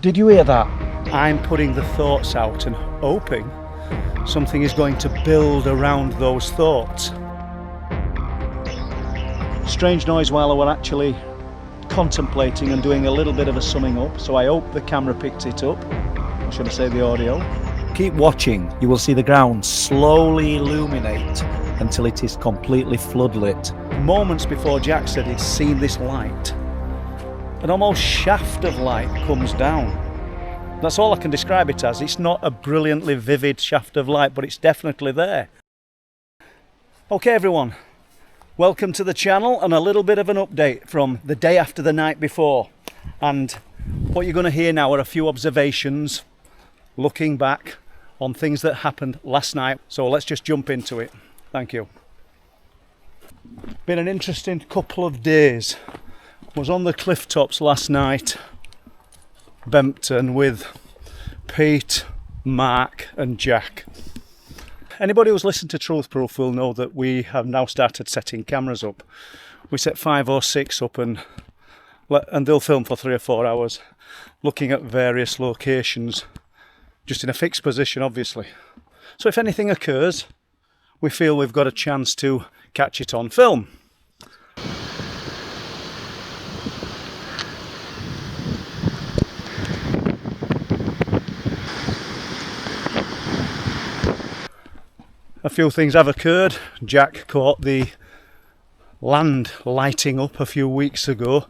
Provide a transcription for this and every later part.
Did you hear that? I'm putting the thoughts out and hoping something is going to build around those thoughts. Strange noise while I were actually contemplating and doing a little bit of a summing up, so I hope the camera picked it up, or should I say the audio. Keep watching, you will see the ground slowly illuminate until it is completely floodlit. Moments before Jack said he'd seen this light, an almost shaft of light comes down. That's all I can describe it as. It's not a brilliantly vivid shaft of light, but it's definitely there. Okay everyone, welcome to the channel and a little bit of an update from the day after the night before. And what you're going to hear now are a few observations looking back on things that happened last night. So let's just jump into it. Thank you. Been an interesting couple of days. Was on the clifftops last night, Bempton, with Pete, Mark and Jack. Anybody who's listened to Truth Proof will know that we have now started setting cameras up. We set 5 or 6 up and they'll film for 3 or 4 hours looking at various locations, just in a fixed position obviously. So if anything occurs, we feel we've got a chance to catch it on film. A few things have occurred. Jack caught the land lighting up a few weeks ago.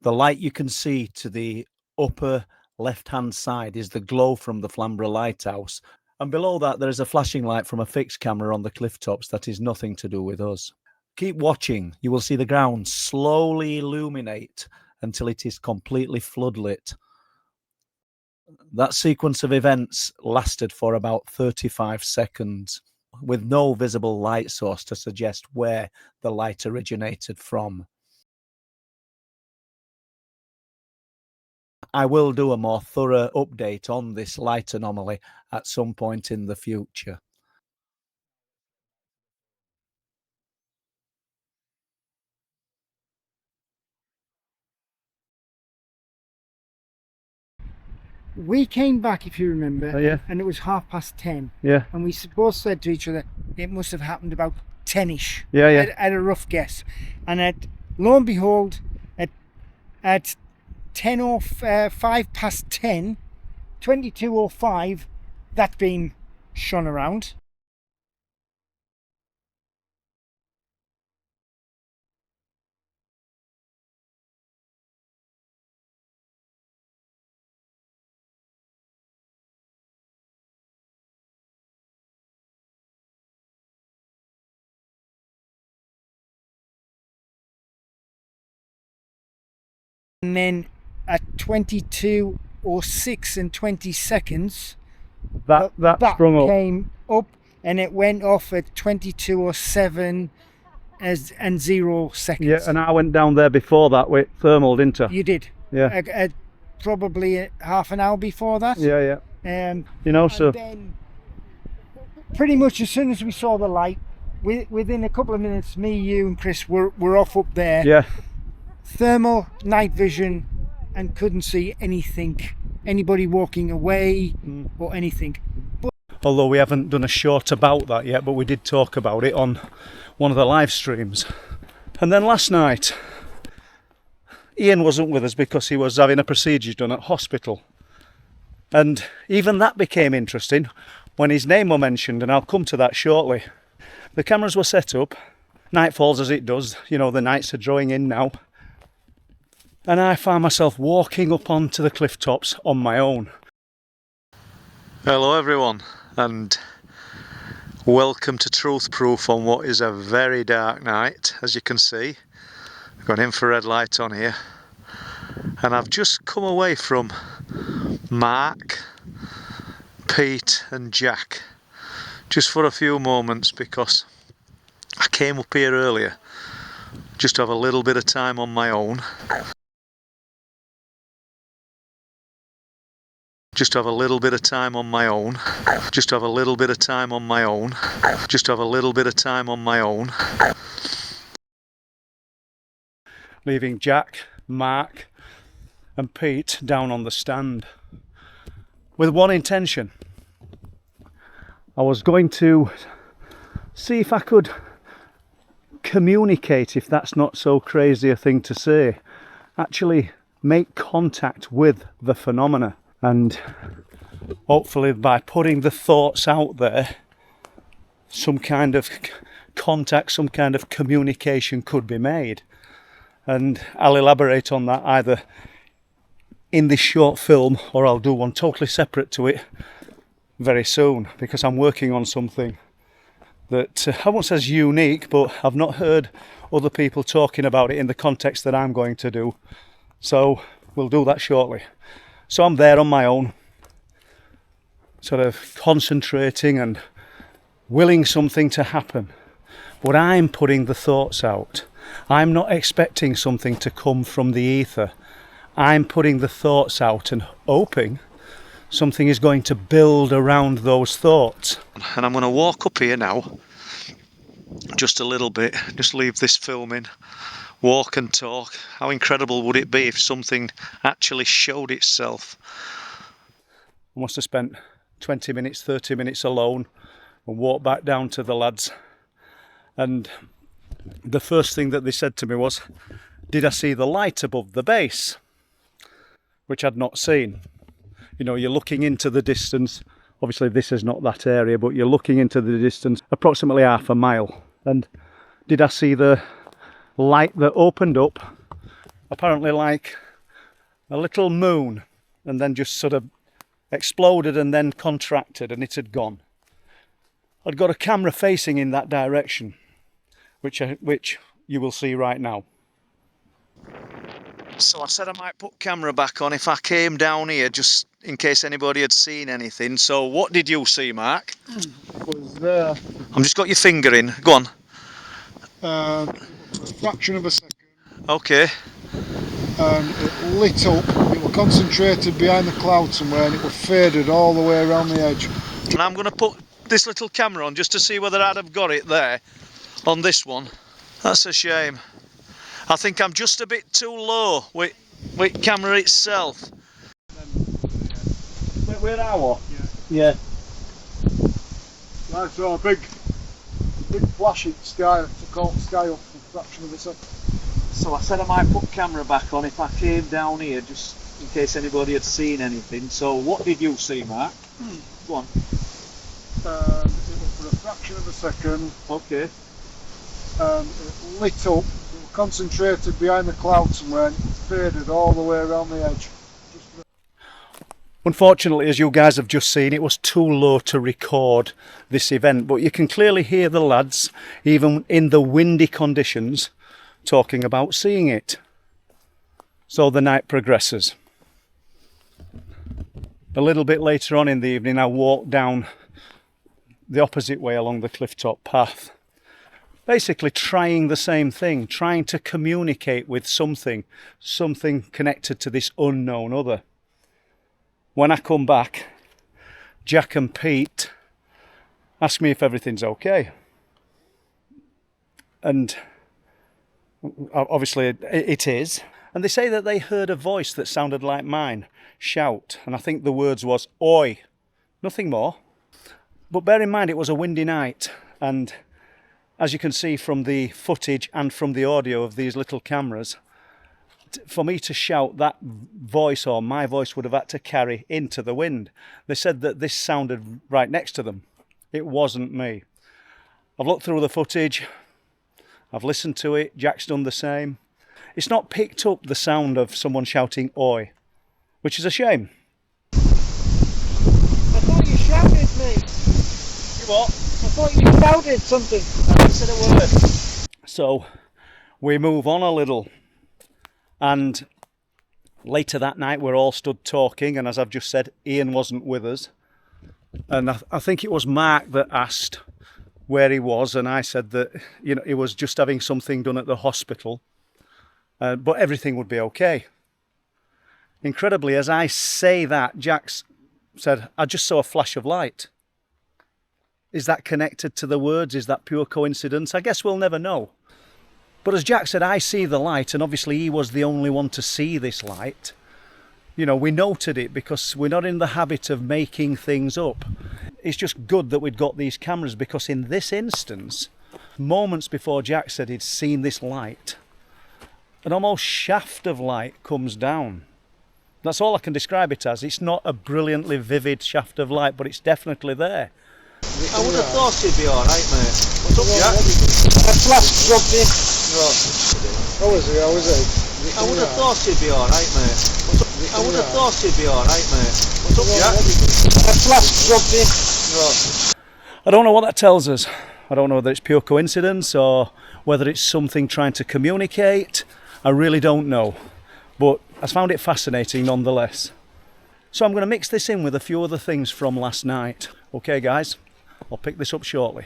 The light you can see to the upper left-hand side is the glow from the Flamborough Lighthouse, and below that there is a flashing light from a fixed camera on the cliff tops that is nothing to do with us. Keep watching, you will see the ground slowly illuminate until it is completely floodlit. That sequence of events lasted for about 35 seconds, with no visible light source to suggest where the light originated from. I will do a more thorough update on this light anomaly at some point in the future. We came back, if you remember, Oh, yeah. and it was 10:30. Yeah, And we both said to each other, it must have happened about 10ish. Yeah, yeah. At a rough guess. And lo and behold, at 10:05, 22:05, that beam shone around. And then at 22:06 and 20 seconds, that sprung up. came up, and it went off at 22:07 and 0 seconds. Yeah, and I went down there before that with thermal, didn't I? You did. Yeah. Probably half an hour before that. Yeah. You know, so And then pretty much as soon as we saw the light, within a couple of minutes, me, you and Chris were off up there. yeah. Thermal, night vision, and couldn't see anything, anybody walking away or anything. Although we haven't done a short about that yet, but we did talk about it on one of the live streams. And then last night, Ian wasn't with us because he was having a procedure done at hospital. And even that became interesting when his name was mentioned, and I'll come to that shortly. The cameras were set up, night falls as it does, you know, the nights are drawing in now. And I found myself walking up onto the cliff tops on my own. Hello everyone, and welcome to Truth Proof on what is a very dark night. As you can see, I've got an infrared light on here, and I've just come away from Mark, Pete and Jack just for a few moments because I came up here earlier just to have a little bit of time on my own. Just have a little bit of time on my own. Just have a little bit of time on my own. Just have a little bit of time on my own. leaving Jack, Mark and Pete down on the stand with one intention. I was going to see if I could communicate, if that's not so crazy a thing to say, actually make contact with the phenomena, and hopefully by putting the thoughts out there, some kind of contact, some kind of communication could be made. And I'll elaborate on that either in this short film or I'll do one totally separate to it very soon, because I'm working on something that I won't say is unique, but I've not heard other people talking about it in the context that I'm going to do. So we'll do that shortly. So I'm there on my own, sort of concentrating and willing something to happen. But I'm putting the thoughts out. I'm not expecting something to come from the ether. I'm putting the thoughts out and hoping something is going to build around those thoughts. And I'm going to walk up here now, just a little bit, just leave this filming, walk and talk. How incredible would it be if something actually showed itself? I must have spent 20 minutes, 30 minutes alone and walked back down to the lads. And the first thing that they said to me was, did I see the light above the base? Which I'd not seen. You know, you're looking into the distance. Obviously this is not that area, but you're looking into the distance approximately half a mile. And did I see the light that opened up, apparently like a little moon, and then just sort of exploded and then contracted, and it had gone. I'd got a camera facing in that direction, which you will see right now. So I said I might put camera back on if I came down here, just in case anybody had seen anything. So what did you see, Mark? Was there. I've just got your finger in. Go on. A fraction of a second. Okay. And it lit up. It was concentrated behind the cloud somewhere, and it was faded all the way around the edge. And I'm going to put this little camera on just to see whether I'd have got it there on this one. That's a shame. I think I'm just a bit too low with camera itself. Where are we? Yeah. I saw a big flashing sky, took all the sky up a fraction of a second. So I said I might put camera back on if I came down here, just in case anybody had seen anything. So what did you see, Mark? Go on. It was for a fraction of a second. Okay. And it lit up. It was concentrated behind the cloud somewhere, and it faded all the way around the edge. Unfortunately, as you guys have just seen, it was too low to record this event, but you can clearly hear the lads, even in the windy conditions, talking about seeing it. So the night progresses. A little bit later on in the evening, I walked down the opposite way along the clifftop path, basically trying the same thing, trying to communicate with something connected to this unknown other. When I come back, Jack and Pete ask me if everything's okay. And obviously it is. And they say that they heard a voice that sounded like mine shout. And I think the words was, "Oi," nothing more. But bear in mind, it was a windy night. And as you can see from the footage and from the audio of these little cameras, for me to shout, that voice or my voice would have had to carry into the wind. They said that this sounded right next to them. It wasn't me. I've looked through the footage. I've listened to it. Jack's done the same. It's not picked up the sound of someone shouting "Oi," which is a shame. I thought you shouted me. You what? I thought you shouted something. I didn't say a word. So we move on a little. And later that night we're all stood talking, and as I've just said, Ian wasn't with us. And I think it was Mark that asked where he was, and I said that, you know, he was just having something done at the hospital, but everything would be okay. Incredibly, as I say that, Jack said, "I just saw a flash of light." Is that connected to the words? Is that pure coincidence? I guess we'll never know. But as Jack said, I see the light, and obviously he was the only one to see this light. You know, we noted it because we're not in the habit of making things up. It's just good that we'd got these cameras, because in this instance, moments before Jack said he'd seen this light, an almost shaft of light comes down. That's all I can describe it as. It's not a brilliantly vivid shaft of light, but it's definitely there. I would have thought he'd be alright, mate. What's up, Jack? A flash dropped in. How is he? How is he? I would have thought he'd be alright, mate. I would have thought he'd be alright, mate. What's up, Jack? A flash dropped in. I don't know what that tells us. I don't know whether it's pure coincidence or whether it's something trying to communicate. I really don't know. But I found it fascinating nonetheless. So I'm going to mix this in with a few other things from last night. Okay, guys, I'll pick this up shortly.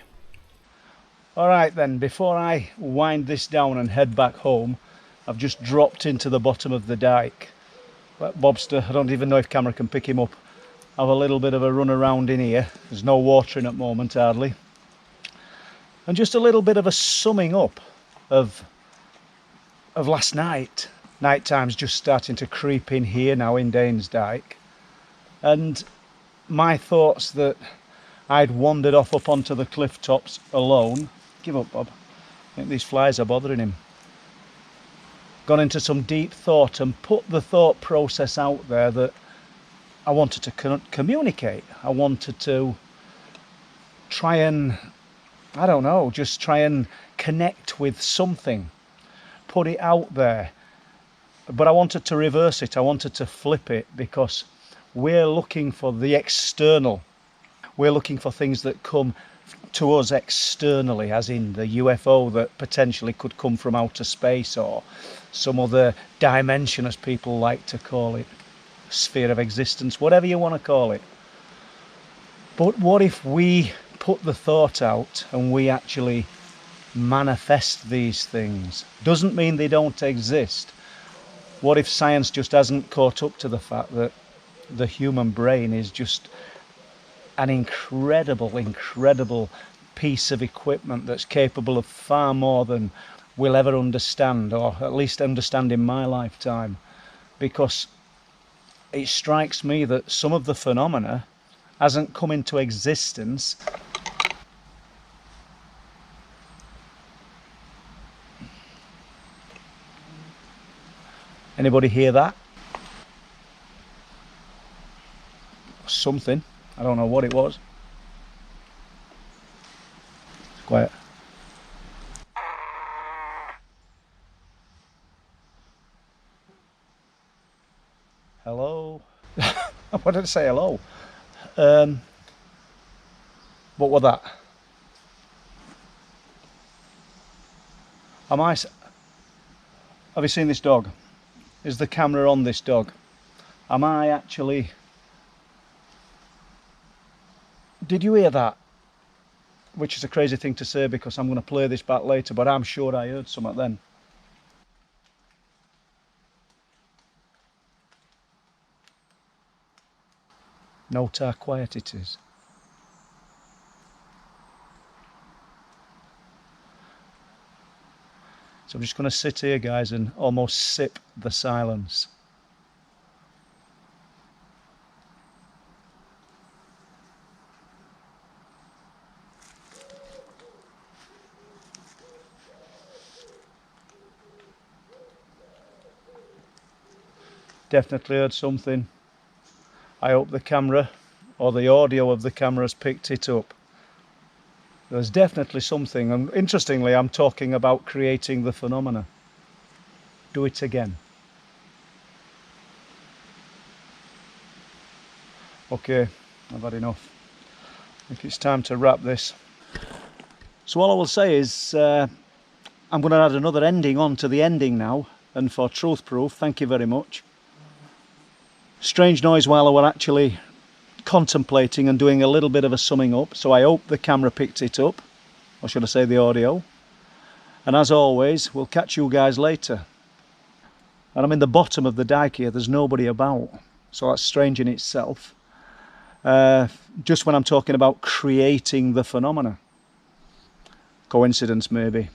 Alright then, before I wind this down and head back home, I've just dropped into the bottom of the dike. Let Bobster, I don't even know if camera can pick him up, have a little bit of a run around in here. There's no water in at the moment, hardly. And just a little bit of a summing up of last night. Night time's just starting to creep in here now in Danes Dyke. And my thoughts that I'd wandered off up onto the cliff tops alone. Give up, Bob. I think these flies are bothering him. Gone into some deep thought and put the thought process out there that I wanted to communicate. I wanted to try and, I don't know, just try and connect with something. Put it out there. But I wanted to reverse it. I wanted to flip it, because we're looking for the external. We're looking for things that come to us externally, as in the UFO that potentially could come from outer space, or some other dimension, as people like to call it, sphere of existence, whatever you want to call it. But what if we put the thought out and we actually manifest these things? Doesn't mean they don't exist. What if science just hasn't caught up to the fact that the human brain is just an incredible piece of equipment that's capable of far more than we'll ever understand, or at least understand in my lifetime? Because it strikes me that some of the phenomena hasn't come into existence Anybody hear that? Something. I don't know what it was. It's quiet. Hello? I wanted to say hello. What was that? Have you seen this dog? Is the camera on this dog? Am I actually... Did you hear that? Which is a crazy thing to say because I'm going to play this back later, but I'm sure I heard something then. Note how quiet it is. So I'm just going to sit here, guys, and almost sip the silence. Definitely heard something. I hope the camera or the audio of the camera has picked it up. There's definitely something, and interestingly I'm talking about creating the phenomena. Do it again. Okay, I've had enough. I think it's time to wrap this. So all I will say is I'm going to add another ending on to the ending now, and for truth proof, thank you very much. Strange noise while I were actually contemplating and doing a little bit of a summing up, so I hope the camera picked it up, or should I say the audio. And as always, we'll catch you guys later. And I'm in the bottom of the dike here, there's nobody about, so that's strange in itself. Just when I'm talking about creating the phenomena. Coincidence maybe.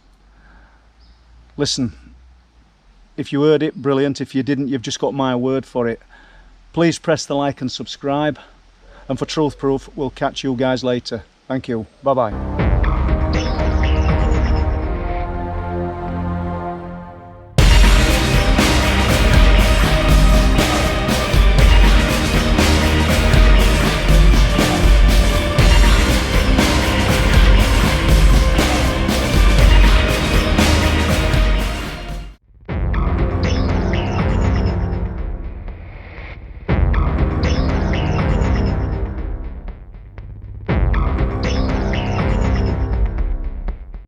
Listen, if you heard it, brilliant. If you didn't, you've just got my word for it. Please press the like and subscribe. And for Truth Proof, we'll catch you guys later. Thank you. Bye-bye.